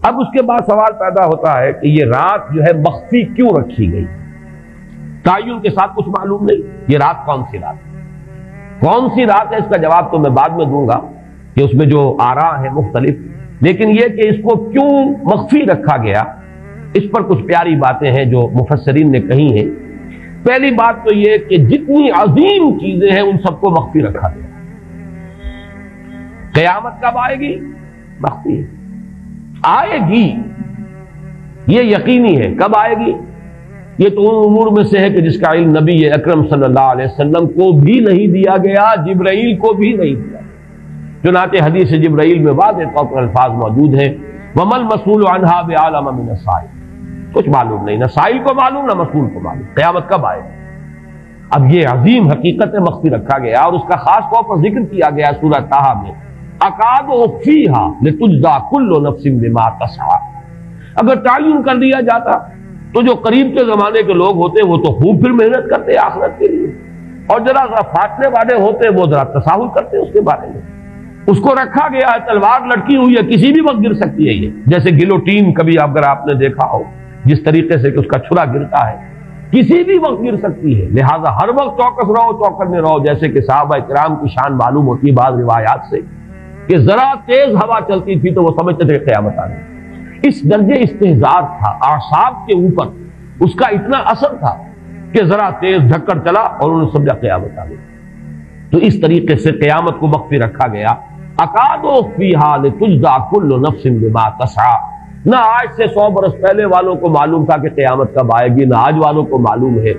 اب اس کے بعد سوال پیدا ہوتا ہے کہ یہ رات جو ہے مخفی کیوں رکھی گئی؟ تعین کے ساتھ کچھ معلوم نہیں یہ رات کون سی رات ہے، کون سی رات ہے، اس کا جواب تو میں بعد میں دوں گا کہ اس میں جو آراء ہیں مختلف، لیکن یہ کہ اس کو کیوں مخفی رکھا گیا اس پر کچھ پیاری باتیں ہیں جو مفسرین نے کہی ہیں۔ پہلی بات تو یہ کہ جتنی عظیم چیزیں ہیں ان سب کو مخفی رکھا گیا۔ قیامت کب آئے گی؟ مخفی ہے، آئے گی یہ یقینی ہے، کب آئے گی؟ یہ تو ان امور میں سے ہے کہ جس کا علم نبی اکرم صلی اللہ علیہ وسلم کو بھی نہیں دیا گیا، جبرائیل کو بھی نہیں دیا۔ چنانچہ حدیث جبرائیل میں واضح طور پر الفاظ موجود ہیں وَمَا الْمَسْئُولُ عَنْهَا بِأَعْلَمَ مِنَ السَّائِلِ، کچھ معلوم نہیں، نہ سائل کو معلوم نہ مسئول کو معلوم قیامت کب آئے گی۔ اب یہ عظیم حقیقت مخفی رکھا گیا اور اس کا خاص طور پر ذکر کیا گیا سورہ طٰہٰ میں، اکاد اخفیھا لتجزی کل نفس بما تسعی۔ اگر تعین کر دیا جاتا تو جو قریب کے زمانے کے لوگ ہوتے وہ تو خوب پھر محنت کرتے آخرت کے لیے، اور ذرا فاصلے والے ہوتے وہ ذرا تساہل کرتے اس کے بارے میں۔ اس کو رکھا گیا ہے، تلوار لٹکی ہوئی ہے، کسی بھی وقت گر سکتی ہے، یہ جیسے گلوٹین کبھی اگر آپ نے دیکھا ہو جس طریقے سے کہ اس کا چھرا گرتا ہے، کسی بھی وقت گر سکتی ہے، لہذا ہر وقت چوکس رہو، چوکس میں رہو، جیسے کہ صحابہ کرام کی شان معلوم ہوتی ہے بعض روایات سے کہ ذرا تیز ہوا چلتی تھی تو وہ سمجھتے تھے کہ قیامت آ گئی۔ اس درجے استحضار تھا اعصاب کے اوپر، اس کا اتنا اثر تھا کہ ذرا تیز دھکر چلا اور انہوں نے سمجھا قیامت آ گئی۔ تو اس طریقے سے قیامت کو مخفی رکھا گیا۔ اکاد اخفیھا لتجزی کل نفس بما تسعی، نہ آج سے 100 برس پہلے والوں کو معلوم تھا کہ قیامت کب آئے گی، نہ آج والوں کو معلوم ہے،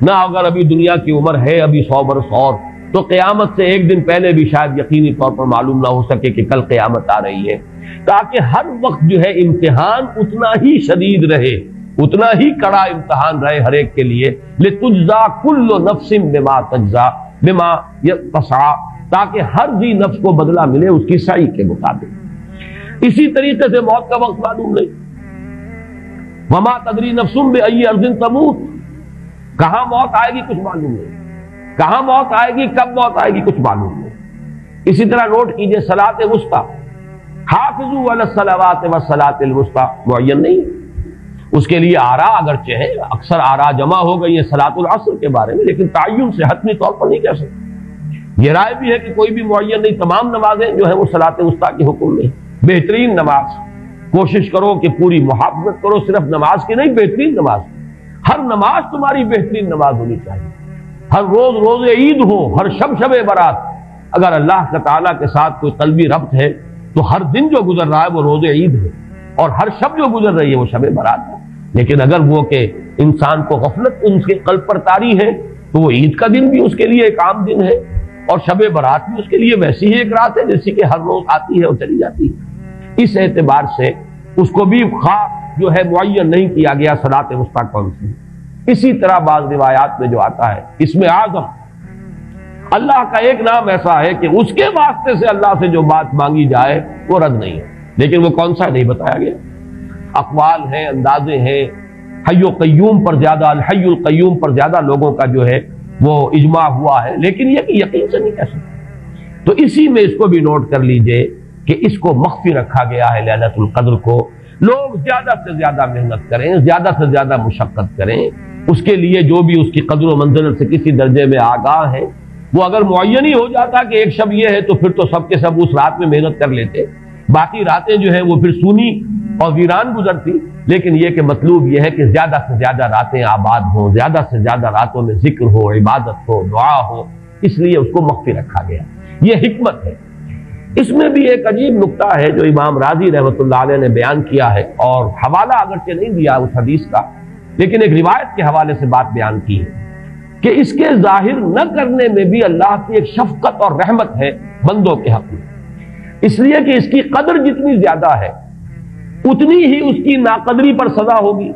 نہ اگر ابھی دنیا کی عمر ہے ابھی 100 برس اور تو قیامت سے ایک دن پہلے بھی شاید یقینی طور پر معلوم نہ ہو سکے کہ کل قیامت آ رہی ہے، تاکہ ہر وقت جو ہے امتحان اتنا ہی شدید رہے، اتنا ہی کڑا امتحان رہے ہر ایک کے لیے۔ لتجزی کل نفس بما تجزی بما تسعی، تاکہ ہر ذی نفس کو بدلہ ملے اس کی سعی کے مطابق۔ اسی طریقے سے موت کا وقت معلوم نہیں، وما تدری نفس بأی ارض تموت، کہاں موت آئے گی کچھ معلوم نہیں، کہاں موت آئے گی، کب موت آئے گی کچھ معلوم نہیں۔ اسی طرح نوٹ کیجئے صلاۃ وسطیٰ، حافظوا علی الصلوات والصلاۃ الوسطیٰ معین نہیں، اس کے لیے آراء اگرچہ ہے، اکثر آراء جمع ہو گئی ہیں صلاۃ العصر کے بارے میں، لیکن تعین سے حتمی طور پر نہیں کہہ سکتے۔ یہ رائے بھی ہے کہ کوئی بھی معین نہیں، تمام نمازیں جو ہیں وہ صلاۃ وسطیٰ کے حکم میں۔ بہترین نماز کوشش کرو کہ پوری محافظت کرو، صرف نماز کی نہیں، بہترین نماز، ہر نماز تمہاری بہترین نماز ہونی چاہیے، ہر روز روز عید ہو، ہر شب برات۔ اگر اللہ تعالیٰ کے ساتھ کوئی قلبی ربط ہے تو ہر دن جو گزر رہا ہے وہ روز عید ہے، اور ہر شب جو گزر رہی ہے وہ شب برات ہے۔ لیکن اگر وہ کہ انسان کو غفلت ان کے قلب پر طاری ہے تو وہ عید کا دن بھی اس کے لیے ایک عام دن ہے، اور شب برات بھی اس کے لیے ویسی ہی ایک رات ہے جیسی کہ ہر روز آتی ہے اور چلی جاتی ہے۔ اس اعتبار سے اس کو بھی خاص جو ہے معین نہیں کیا گیا صلاۃ وسطیٰ کون سی۔ اسی طرح بعض روایات میں جو آتا ہے اسم اعظم، اللہ کا ایک نام ایسا ہے کہ اس کے واسطے سے اللہ سے جو بات مانگی جائے وہ رد نہیں ہے، لیکن وہ کون سا نہیں بتایا گیا۔ اقوال ہیں، اندازے ہیں، حی و قیوم پر زیادہ، الحی القیوم پر زیادہ لوگوں کا جو ہے وہ اجماع ہوا ہے، لیکن یہ کہ یقین سے نہیں کہہ سکتے۔ تو اسی میں اس کو بھی نوٹ کر لیجئے کہ اس کو مخفی رکھا گیا ہے لیلۃ القدر کو۔ لوگ زیادہ سے زیادہ محنت کریں، زیادہ سے زیادہ مشقت کریں، اس کے لیے جو بھی اس کی قدر و منزلت سے کسی درجے میں آگاہ ہیں، وہ اگر معین ہی ہو جاتا کہ ایک شب یہ ہے تو پھر تو سب کے سب اس رات میں محنت کر لیتے، باقی راتیں جو ہیں وہ پھر سونی اور ویران گزرتی۔ لیکن یہ کہ مطلوب یہ ہے کہ زیادہ سے زیادہ راتیں آباد ہوں، زیادہ سے زیادہ راتوں میں ذکر ہو، عبادت ہو، دعا ہو، اس لیے اس کو مخفی رکھا گیا، یہ حکمت ہے۔ اس میں بھی ایک عجیب نکتہ ہے جو امام راضی رحمۃ اللہ علیہ نے بیان کیا ہے، اور حوالہ اگرچہ نہیں دیا اس حدیث کا، لیکن ایک روایت کے حوالے سے بات بیان کی ہے کہ اس کے ظاہر نہ کرنے میں بھی اللہ کی ایک شفقت اور رحمت ہے بندوں کے حق میں، اس لیے کہ اس کی قدر جتنی زیادہ ہے اتنی ہی اس کی ناقدری پر سزا ہوگی۔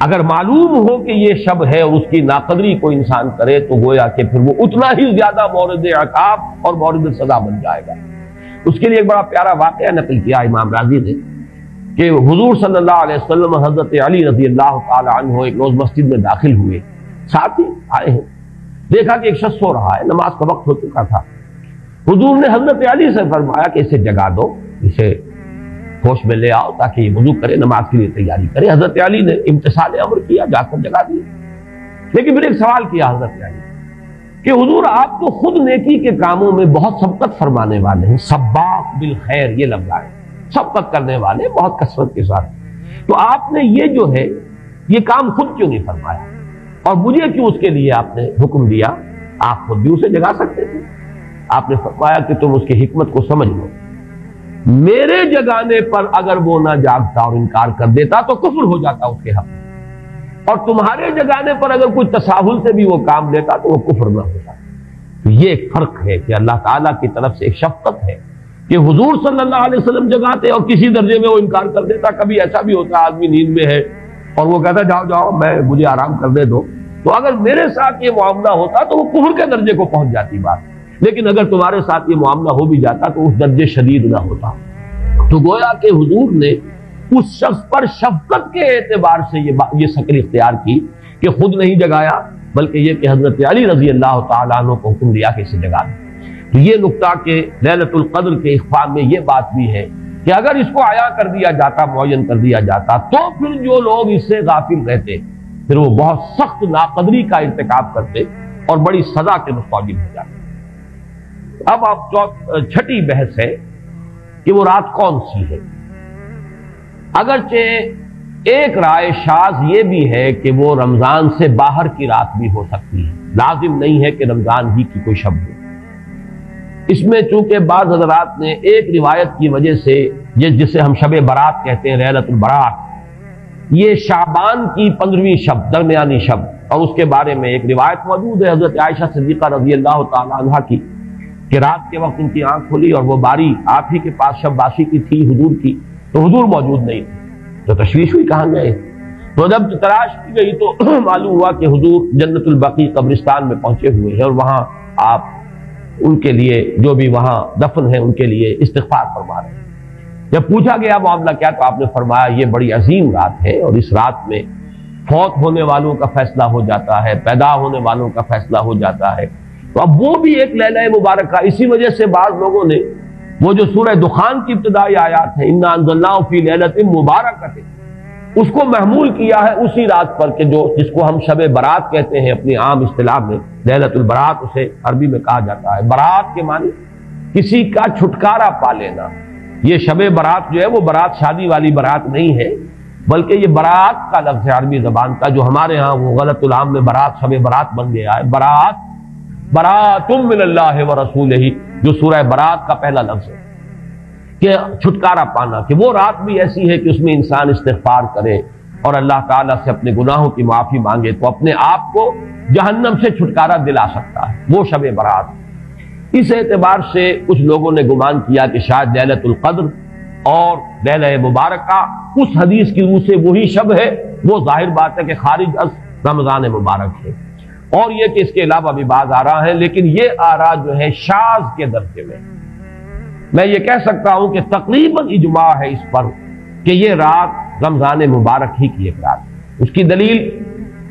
اگر معلوم ہو کہ یہ شب ہے اور اس کی ناقدری کو انسان کرے تو گویا کہ پھر وہ اتنا ہی زیادہ مورد عقاب اور مورد سزا بن جائے گا۔ اس کے لیے ایک بڑا پیارا واقعہ نقل کیا امام راضی نے کہ حضور صلی اللہ علیہ وسلم حضرت علی رضی اللہ تعالی عنہ ایک روز مسجد میں داخل ہوئے، ساتھ ہی آئے ہیں، دیکھا کہ ایک شخص سو رہا ہے، نماز کا وقت ہو چکا تھا۔ حضور نے حضرت علی سے فرمایا کہ اسے جگا دو، اسے ہوش میں لے آؤ تاکہ یہ وضو کرے، نماز کے لیے تیاری کرے۔ حضرت علی نے امتثال امر کیا، جا کر جگا دیا۔ لیکن پھر ایک سوال کیا حضرت علی کہ حضور آپ تو خود نیکی کے کاموں میں بہت سبقت فرمانے والے ہیں، سباق بالخیر یہ لفظ آئے، سبقت کرنے والے بہت کثرت کے ساتھ، تو آپ نے یہ جو ہے یہ کام خود کیوں نہیں فرمایا اور مجھے کیوں اس کے لیے آپ نے حکم دیا؟ آپ خود بھی اسے جگا سکتے تھے۔ آپ نے فرمایا کہ تم اس کی حکمت کو سمجھ لو، میرے جگانے پر اگر وہ نہ جاگتا اور انکار کر دیتا تو کفر ہو جاتا اس کے حق میں، اور تمہارے جگانے پر اگر کوئی تساہل سے بھی وہ کام لیتا تو وہ کفر نہ ہوتا۔ تو یہ ایک فرق ہے کہ اللہ تعالیٰ کی طرف سے ایک شفقت ہے کہ حضور صلی اللہ علیہ وسلم جگاتے اور کسی درجے میں وہ انکار کر دیتا۔ کبھی ایسا بھی ہوتا آدمی نیند میں ہے اور وہ کہتا جاؤ جاؤ مجھے آرام کرنے دو، تو اگر میرے ساتھ یہ معاملہ ہوتا تو وہ کفر کے درجے کو پہنچ جاتی بات، لیکن اگر تمہارے ساتھ یہ معاملہ ہو بھی جاتا تو اس درجے شدید نہ ہوتا۔ تو گویا کہ حضور نے اس شخص پر شفقت کے اعتبار سے یہ شکل اختیار کی کہ خود نہیں جگایا، بلکہ یہ کہ حضرت علی رضی اللہ تعالیٰ عنہ کو حکم دیا کہ اسے جگا دیں۔ تو یہ نقطہ کہ لیلۃ القدر کے اخفاء میں یہ بات بھی ہے کہ اگر اس کو عیاں کر دیا جاتا، معین کر دیا جاتا، تو پھر جو لوگ اس سے غافل رہتے پھر وہ بہت سخت ناقدری کا ارتکاب کرتے اور بڑی سزا کے مستوجب ہو جاتے۔ اب آپ چھٹی بحث ہے کہ وہ رات کون سی ہے۔ اگرچہ ایک رائے شاذ یہ بھی ہے کہ وہ رمضان سے باہر کی رات بھی ہو سکتی ہے، لازم نہیں ہے کہ رمضان ہی کی کوئی شب ہو۔ اس میں چونکہ بعض حضرات نے ایک روایت کی وجہ سے جسے ہم شب برات کہتے ہیں، لیلۃ البرات، یہ شعبان کی 15ویں شب، درمیانی شب، اور اس کے بارے میں ایک روایت موجود ہے حضرت عائشہ صدیقہ رضی اللہ تعالی عنہا کی کہ رات کے وقت ان کی آنکھ کھلی اور وہ باری آپ ہی کے پاس شب باسی کی تھی حضور کی، تو حضور موجود نہیں تھے، تو تشویش ہوئی کہاں گئے۔ تو جب تلاش کی گئی تو معلوم ہوا کہ حضور جنت البقیع قبرستان میں پہنچے ہوئے ہیں اور وہاں آپ ان کے لیے جو بھی وہاں دفن ہیں ان کے لیے استغفار فرما رہے ہیں۔ جب پوچھا گیا معاملہ کیا تو آپ نے فرمایا یہ بڑی عظیم رات ہے اور اس رات میں فوت ہونے والوں کا فیصلہ ہو جاتا ہے، پیدا ہونے والوں کا فیصلہ ہو جاتا ہے۔ تو اب وہ بھی ایک لیلہ مبارکہ، اسی وجہ سے بعض لوگوں نے وہ جو سورہ دخان کی ابتدائی آیات ہے انا انزلناہ فی لیلۃ مبارکۃ، اس کو محمول کیا ہے اسی رات پر کہ جس کو ہم شب برات کہتے ہیں اپنی عام اصطلاح میں، لیلۃ البرات اسے عربی میں کہا جاتا ہے۔ برات کے معنی کسی کا چھٹکارا پا لینا۔ یہ شب برات جو ہے وہ برات شادی والی برات نہیں ہے، بلکہ یہ برات کا لفظ ہے عربی زبان کا، جو ہمارے ہاں وہ غلط العام میں برات شب برات بن گیا ہے۔ برات برات من اللہ ورسولہ، جو سورہ برات کا پہلا لفظ ہے کہ چھٹکارا پانا، کہ وہ رات بھی ایسی ہے کہ اس میں انسان استغفار کرے اور اللہ تعالیٰ سے اپنے گناہوں کی معافی مانگے تو اپنے آپ کو جہنم سے چھٹکارا دلا سکتا ہے، وہ شب برات۔ اس اعتبار سے کچھ لوگوں نے گمان کیا کہ شاید لیلۃ القدر اور لیلہ مبارکہ اس حدیث کی روح سے وہی شب ہے، وہ ظاہر بات ہے کہ خارج از رمضان مبارک ہے، اور یہ کہ اس کے علاوہ بھی بعض آراء ہیں، لیکن یہ آراء جو ہے شاذ کے درجے میں یہ کہہ سکتا ہوں کہ تقریباً اجماع ہے اس پر کہ یہ رات رمضان مبارک ہی کی ایک رات ہے۔ اس کی دلیل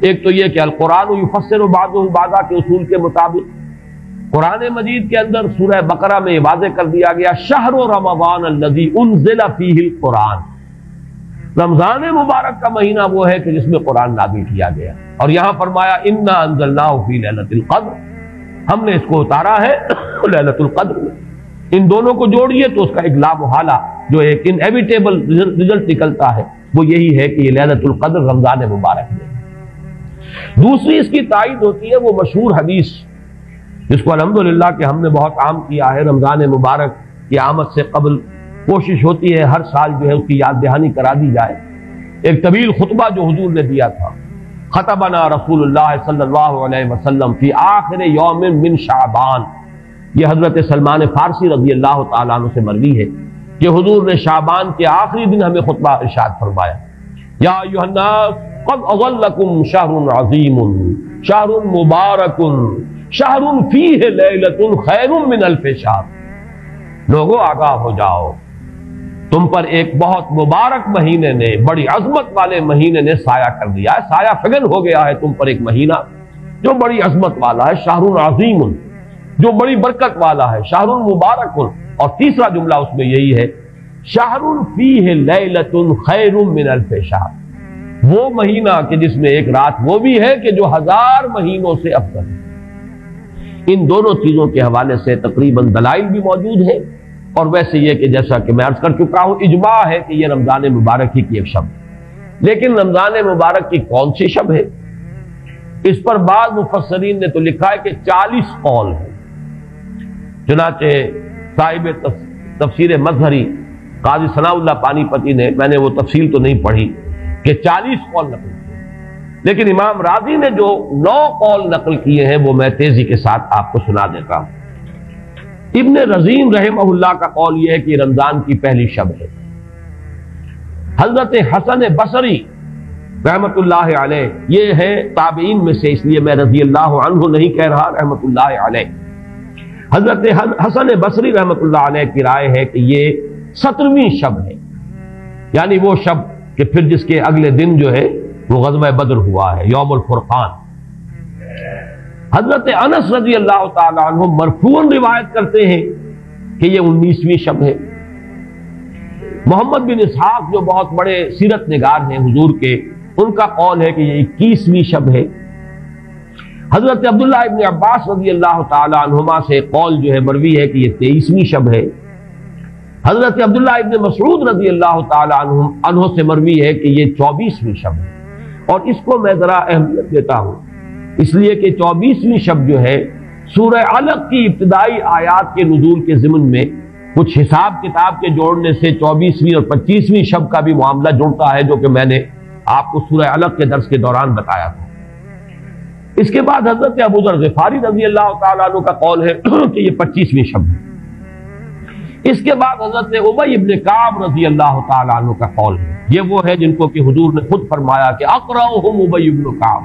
ایک تو یہ کہ القرآن یفسر بعضہ بعضا کے اصول کے مطابق قرآن مجید کے اندر سورہ بقرہ میں یہ واضح کر دیا گیا شہر رمضان الذی انزل فیہ القرآن، رمضان مبارک کا مہینہ وہ ہے کہ جس میں قرآن نازل کیا گیا، اور یہاں فرمایا انا انزلناہ فی لیلۃ القدر، ہم نے اس کو اتارا ہے لیلۃ القدر میں۔ ان دونوں کو جوڑیے تو اس کا ایک لا محالہ جو ایک انیویٹیبل رزلٹ نکلتا ہے وہ یہی ہے کہ یہ لیلۃ القدر رمضان مبارک میں۔ دوسری اس کی تائید ہوتی ہے وہ مشہور حدیث جس کو الحمدللہ کہ ہم نے بہت عام کیا ہے، رمضان مبارک کی آمد سے قبل کوشش ہوتی ہے ہر سال جو ہے اس کی یاد دہانی کرا دی جائے۔ ایک طویل خطبہ جو حضور نے دیا تھا، خطبنا رسول اللہ صلی اللہ علیہ وسلم فی آخر یوم من شعبان، یہ حضرت سلمان فارسی رضی اللہ تعالیٰ عنہ سے مروی ہے کہ حضور نے شعبان کے آخری دن ہمیں خطبہ ارشاد فرمایا، یا ایھا الناس قد اظلکم شہر عظیم شہر مبارک شہر فیہ لیلۃ خیر من الف شہر، لوگوں آگاہ ہو جاؤ، تم پر ایک بہت مبارک مہینے نے، بڑی عظمت والے مہینے نے سایہ کر دیا ہے، سایہ فگن ہو گیا ہے تم پر ایک مہینہ جو بڑی عظمت والا ہے، شہر عظیم جو بڑی برکت والا ہے، شہر مبارک۔ اور تیسرا جملہ اس میں یہی ہے شہر فیہ لیلۃ خیر من الف شہر، وہ مہینہ کہ جس میں ایک رات وہ بھی ہے کہ جو 1000 مہینوں سے افضل ہے۔ ان دونوں چیزوں کے حوالے سے تقریباً دلائل بھی موجود ہیں، اور ویسے یہ کہ جیسا کہ میں عرض کر چکا ہوں اجماع ہے کہ یہ رمضان مبارک ہی کی ایک شب ہے۔ لیکن رمضان مبارک کی کون سی شب ہے، اس پر بعض مفسرین نے تو لکھا ہے کہ 40 قول ہیں۔ چنانچہ صاحب تفسیر مظہری قاضی ثناء اللہ پانی پتی نے، میں نے وہ تفصیل تو نہیں پڑھی، کہ 40 قول نقل کیے، لیکن امام راضی نے جو 9 قول نقل کیے ہیں وہ میں تیزی کے ساتھ آپ کو سنا دیتا ہوں۔ ابن رزین رحمہ اللہ کا قول یہ ہے کہ رمضان کی پہلی شب ہے۔ حضرت حسن بصری رحمت اللہ علیہ، یہ ہے تابعین میں سے، اس لیے میں رضی اللہ عنہ نہیں کہہ رہا، رحمت اللہ علیہ۔ حضرت حسن بصری رحمت اللہ علیہ کی رائے ہے کہ یہ 17ویں شب ہے، یعنی وہ شب کہ پھر جس کے اگلے دن جو ہے وہ غزوہ بدر ہوا ہے، یوم الفرقان۔ حضرت انس رضی اللہ تعالی عنہ مرفوعاً روایت کرتے ہیں کہ یہ 19ویں شب ہے۔ محمد بن اسحاق جو بہت بڑے سیرت نگار ہیں حضور کے، ان کا قول ہے کہ یہ 21ویں شب ہے۔ حضرت عبداللہ ابن عباس رضی اللہ تعالی عنہما سے قول جو ہے مروی ہے کہ یہ 23ویں شب ہے۔ حضرت عبداللہ ابن مسعود رضی اللہ تعالی عنہ سے مروی ہے کہ یہ 24ویں شب ہے، اور اس کو میں ذرا اہمیت دیتا ہوں اس لیے کہ 24ویں شب جو ہے سورہ علق کی ابتدائی آیات کے نزول کے ضمن میں کچھ حساب کتاب کے جوڑنے سے 24ویں اور 25ویں شب کا بھی معاملہ جڑتا ہے، جو کہ میں نے آپ کو سورہ علق کے درس کے دوران بتایا تھا۔ اس کے بعد حضرت ابو ذر غفاری رضی اللہ تعالیٰ عنہ کا قول ہے کہ یہ 25ویں شب ہے۔ اس کے بعد حضرت ابی ابن کعب رضی اللہ تعالیٰ عنہ کا قول ہے، یہ وہ ہے جن کو کہ حضور نے خود فرمایا کہ اقرأہم ابی ابن کعب،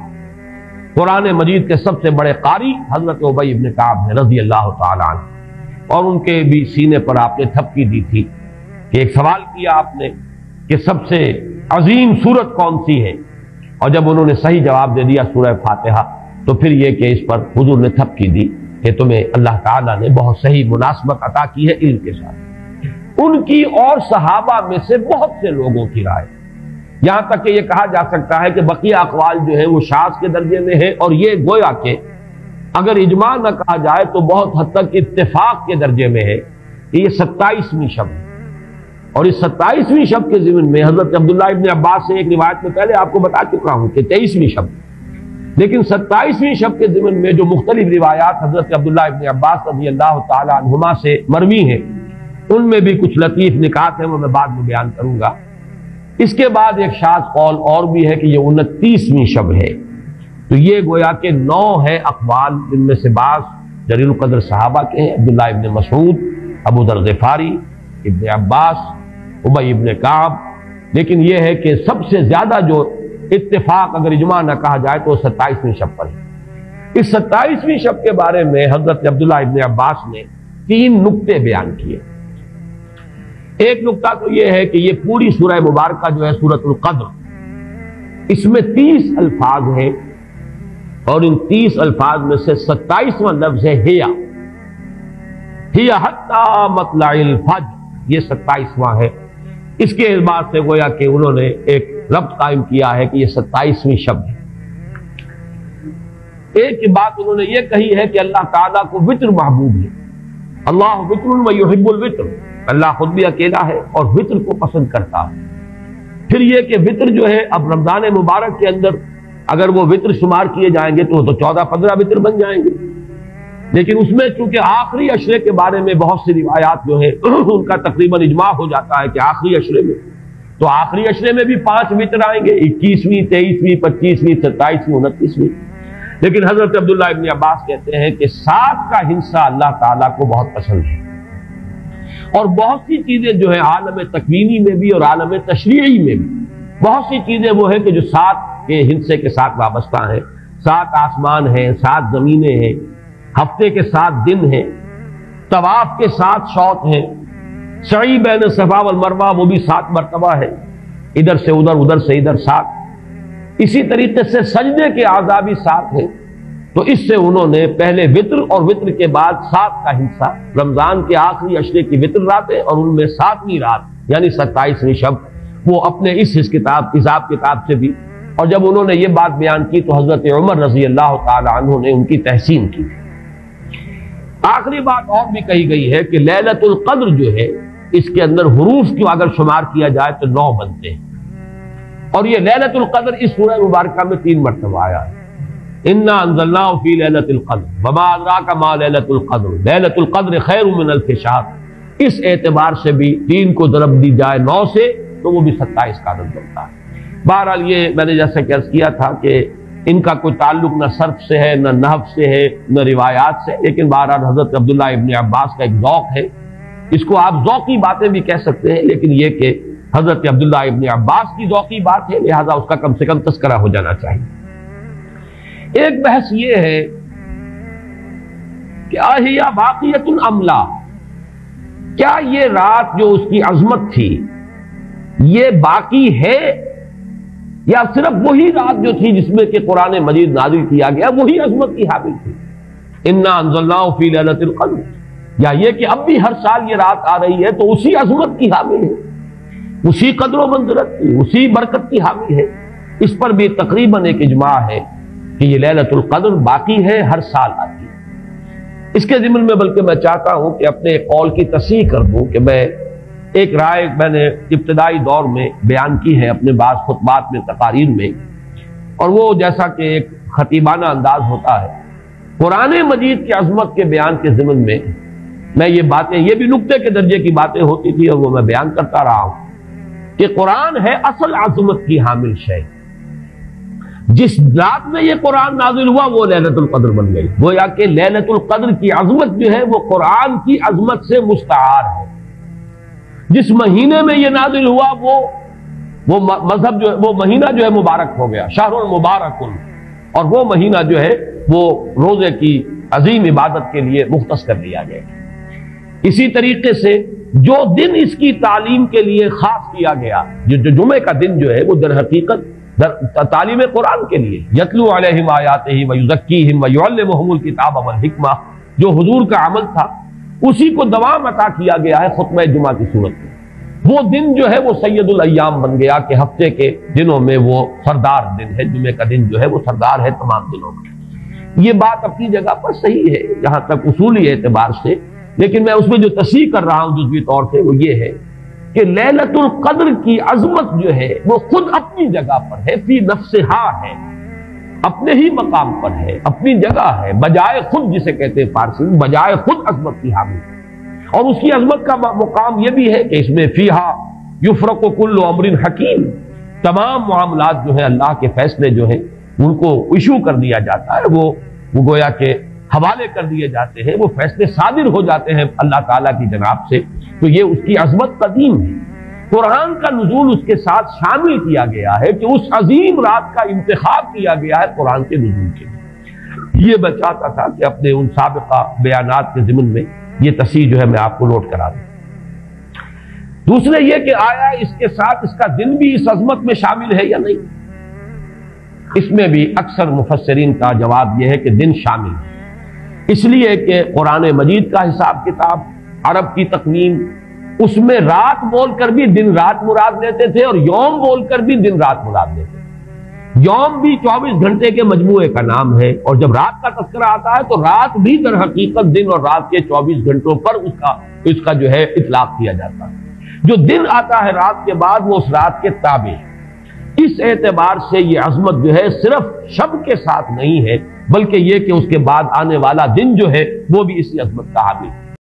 قرآن مجید کے سب سے بڑے قاری حضرت ابی ابن کعب ہیں رضی اللہ تعالیٰ عنہ، اور ان کے بھی سینے پر آپ نے تھپکی دی تھی کہ ایک سوال کیا آپ نے کہ سب سے عظیم سورت کون سی ہے، اور جب انہوں نے صحیح جواب دے دیا سورہ فاتحہ، تو پھر یہ کہ اس پر حضور نے تھپکی دی کہ تمہیں اللہ تعالیٰ نے بہت صحیح مناسبت عطا کی ہے علم کے ساتھ۔ ان کی اور صحابہ میں سے بہت سے لوگوں کی رائے، یہاں تک کہ یہ کہا جا سکتا ہے کہ بقیہ اقوال جو ہیں وہ شاذ کے درجے میں ہیں، اور یہ گویا کہ اگر اجماع نہ کہا جائے تو بہت حد تک اتفاق کے درجے میں ہے کہ یہ 27ویں شب ہے۔ اور اس 27ویں شب کے ضمن میں حضرت عبداللہ ابن عباس سے ایک روایت میں پہلے آپ کو بتا چکا ہوں کہ 23ویں شب، لیکن 27ویں شب کے ضمن میں جو مختلف روایات حضرت عبداللہ ابن عباس رضی اللہ تعالی عنہما سے مروی ہیں، ان میں بھی کچھ لطیف نکات ہیں، وہ میں بعد میں بیان کروں گا۔ اس کے بعد ایک شاذ قول اور بھی ہے کہ یہ 29ویں شب ہے۔ تو یہ گویا کہ 9 ہے اقوال، جن میں سے بعض جلیل القدر صحابہ کے ہیں، عبداللہ ابن مسعود، ابو ذر غفاری، ابن عباس، ابی ابن کعب، لیکن یہ ہے کہ سب سے زیادہ جو اتفاق اگر اجماع نہ کہا جائے تو 27ویں شب پر ہے۔ اس 27ویں شب کے بارے میں حضرت عبداللہ ابن عباس نے 3 نکتے بیان کیے۔ ایک نکتہ تو یہ ہے کہ یہ پوری سورہ مبارکہ جو ہے سورۃ القدر، اس میں 30 الفاظ ہیں، اور ان 30 الفاظ میں سے 27واں لفظ ہے ہیا حتی مطلع الفجر، یہ 27واں ہے۔ اس کے اعتبار سے گویا کہ انہوں نے ایک ربط قائم کیا ہے کہ یہ 27ویں شب ہے۔ ایک بات انہوں نے یہ کہی ہے کہ اللہ تعالیٰ کو وطر محبوب ہے، اللہ وطر و یحب الوطر، اللہ خود بھی اکیلا ہے اور وطر کو پسند کرتا ہے۔ پھر یہ کہ وطر جو ہے اب رمضان مبارک کے اندر اگر وہ وطر شمار کیے جائیں گے تو 14-15 وطر بن جائیں گے، لیکن اس میں چونکہ آخری عشرے کے بارے میں بہت سی روایات جو ہیں ان کا تقریباً اجماع ہو جاتا ہے کہ آخری عشرے میں، تو آخری عشرے میں بھی 5 وطر آئیں گے، 21ویں، 23ویں، 25ویں، 27ویں، 29ویں۔ لیکن حضرت عبداللہ ابن عباس کہتے ہیں کہ 7 کا ہنسہ اللہ تعالیٰ کو بہت پسند ہے، اور بہت سی چیزیں جو ہیں عالم تکوینی میں بھی اور عالم تشریعی میں بھی بہت سی چیزیں وہ ہیں کہ جو 7 کے ہنسے کے ساتھ وابستہ ہیں۔ 7 آسمان ہیں، 7 زمینیں ہیں، ہفتے کے 7 دن ہیں، طواف کے 7 شوط ہیں، سعی بین صفا والمروہ وہ بھی 7 مرتبہ ہے، ادھر سے ادھر، ادھر سے ادھر 7۔ اسی طریقے سے سجدے کے اعضاء بھی 7 ہیں، تو اس سے انہوں نے پہلے وطر اور وطر کے بعد 7 کا حصہ، رمضان کے آخری عشرے کی وطر راتیں اور ان میں 7ویں رات یعنی 27ویں شب، وہ اپنے اس حساب کتاب سے بھی. اور جب انہوں نے یہ بات بیان کی تو حضرت عمر رضی اللہ تعالی عنہ نے ان کی تحسین کی. آخری بات اور بھی کہی گئی ہے کہ لیلۃ القدر جو ہے اس کے اندر حروف کو اگر شمار کیا جائے تو 9 بنتے ہیں، اور یہ لیلۃ القدر اس سورہ مبارکہ میں 3 مرتبہ آیا ہے. انا انزلناہ فی لیلۃ القدر وما ادراک ما لیلۃ القدر لیلۃ القدر خیر من الف شہر. اس اعتبار سے بھی 3 کو ضرب دی جائے 9 سے تو وہ بھی 27 کا عدد بنتا ہے. بہرحال یہ میں نے جیسا کہ عرض کیا تھا کہ ان کا کوئی تعلق نہ صرف سے ہے، نہ نحو سے ہے، نہ روایات سے، لیکن بہرحال حضرت عبداللہ ابن عباس کا ایک ذوق ہے. اس کو آپ ذوقی باتیں بھی کہہ سکتے ہیں، لیکن یہ کہ حضرت عبداللہ ابن عباس کی ذوقی بات ہے، لہذا اس کا کم سے کم تذکرہ ہو جانا چاہیے. ایک بحث یہ ہے کہ اہیا باقیۃ ام لا، کیا یہ رات جو اس کی عظمت تھی یہ باقی ہے یا صرف وہی رات جو تھی جس میں کہ قرآن مجید نازل کیا گیا وہی عظمت کی حامل تھی. انا انزلناہ فی لیلۃ القدر، یا یہ کہ اب بھی ہر سال یہ رات آ رہی ہے تو اسی عظمت کی حامل ہے، اسی قدر و منزلت کی، اسی برکت کی حامل ہے. اس پر بھی تقریباً ایک اجماع ہے کہ یہ لیلۃ القدر باقی ہے، ہر سال آتی ہے. اس کے ضمن میں بلکہ میں چاہتا ہوں کہ اپنے قول کی تصحیح کر دوں کہ میں ایک رائے میں نے ابتدائی دور میں بیان کی ہے اپنے بعض خطبات میں، تقاریر میں، اور وہ جیسا کہ ایک خطیبانہ انداز ہوتا ہے قرآن مجید کی عظمت کے بیان کے ضمن میں یہ باتیں، یہ بھی نقطے کے درجے کی باتیں ہوتی تھی اور وہ میں بیان کرتا رہا ہوں کہ قرآن ہے اصل عظمت کی حامل شے. جس رات میں یہ قرآن نازل ہوا وہ لیلۃ القدر بن گئی. گویا کہ لیلۃ القدر کی عظمت جو ہے وہ قرآن کی عظمت سے مستعار ہے. جس مہینے میں یہ نازل ہوا وہ مذہب جو ہے، وہ مہینہ جو ہے مبارک ہو گیا، شہر المبارک، اور وہ مہینہ جو ہے وہ روزے کی عظیم عبادت کے لیے مختص کر لیا گیا. اسی طریقے سے جو دن اس کی تعلیم کے لیے خاص کیا گیا، جو جمعے کا دن جو ہے وہ در حقیقت تعلیم قرآن کے لیے، یتلو علیہم آیاتہ ویزکیہم ویعلمہم الکتاب والحکمہ، جو حضور کا عمل تھا اسی کو دوام عطا کیا گیا ہے خطبہ جمعہ کی صورت میں. وہ دن جو ہے وہ سید الایام بن گیا کہ ہفتے کے دنوں میں وہ سردار دن ہے، جمعے کا دن جو ہے وہ سردار ہے تمام دنوں میں. یہ بات اپنی جگہ پر صحیح ہے جہاں تک اصولی اعتبار سے، لیکن میں اس میں جو تصحیح کر رہا ہوں جزوی طور سے وہ یہ ہے کہ لیلۃ القدر کی عظمت جو ہے وہ خود اپنی جگہ پر ہے، فی نفسہا ہے، اپنے ہی مقام پر ہے، اپنی جگہ ہے، بجائے خود، جسے کہتے ہیں فارسی میں بجائے خود عظمت کی حامل. اور اس کی عظمت کا مقام یہ بھی ہے کہ اس میں فیہا یفرق کل امر حکیم، تمام معاملات جو ہیں اللہ کے فیصلے جو ہیں ان کو ایشو کر دیا جاتا ہے، وہ گویا کہ حوالے کر دیے جاتے ہیں، وہ فیصلے صادر ہو جاتے ہیں اللہ تعالیٰ کی جناب سے. تو یہ اس کی عظمت قدیم ہے. قرآن کا نزول اس کے ساتھ شامل کیا گیا ہے کہ اس عظیم رات کا انتخاب کیا گیا ہے قرآن کے نزول کے لیے. یہ میں چاہتا تھا کہ اپنے ان سابقہ بیانات کے ضمن میں یہ تصحیح جو ہے میں آپ کو نوٹ کرا دوں. دوسرے یہ کہ آیا اس کے ساتھ اس کا دن بھی اس عظمت میں شامل ہے یا نہیں. اس میں بھی اکثر مفسرین کا جواب یہ ہے کہ دن شامل ہے، اس لیے کہ قرآن مجید کا حساب کتاب، عرب کی تقویم، اس میں رات بول کر بھی دن رات مراد لیتے تھے اور یوم بول کر بھی دن رات مراد لیتے تھے. یوم بھی 24 گھنٹے کے مجموعے کا نام ہے، اور جب رات کا تذکرہ آتا ہے تو رات بھی در حقیقت دن اور رات کے 24 گھنٹوں پر اس کا جو ہے اطلاق کیا جاتا ہے. جو دن آتا ہے رات کے بعد وہ اس رات کے تابع ہے. اس اعتبار سے یہ عظمت جو ہے صرف شب کے ساتھ نہیں ہے، بلکہ یہ کہ اس کے بعد آنے والا دن جو ہے وہ بھی اسی عظمت کا حامل ہے.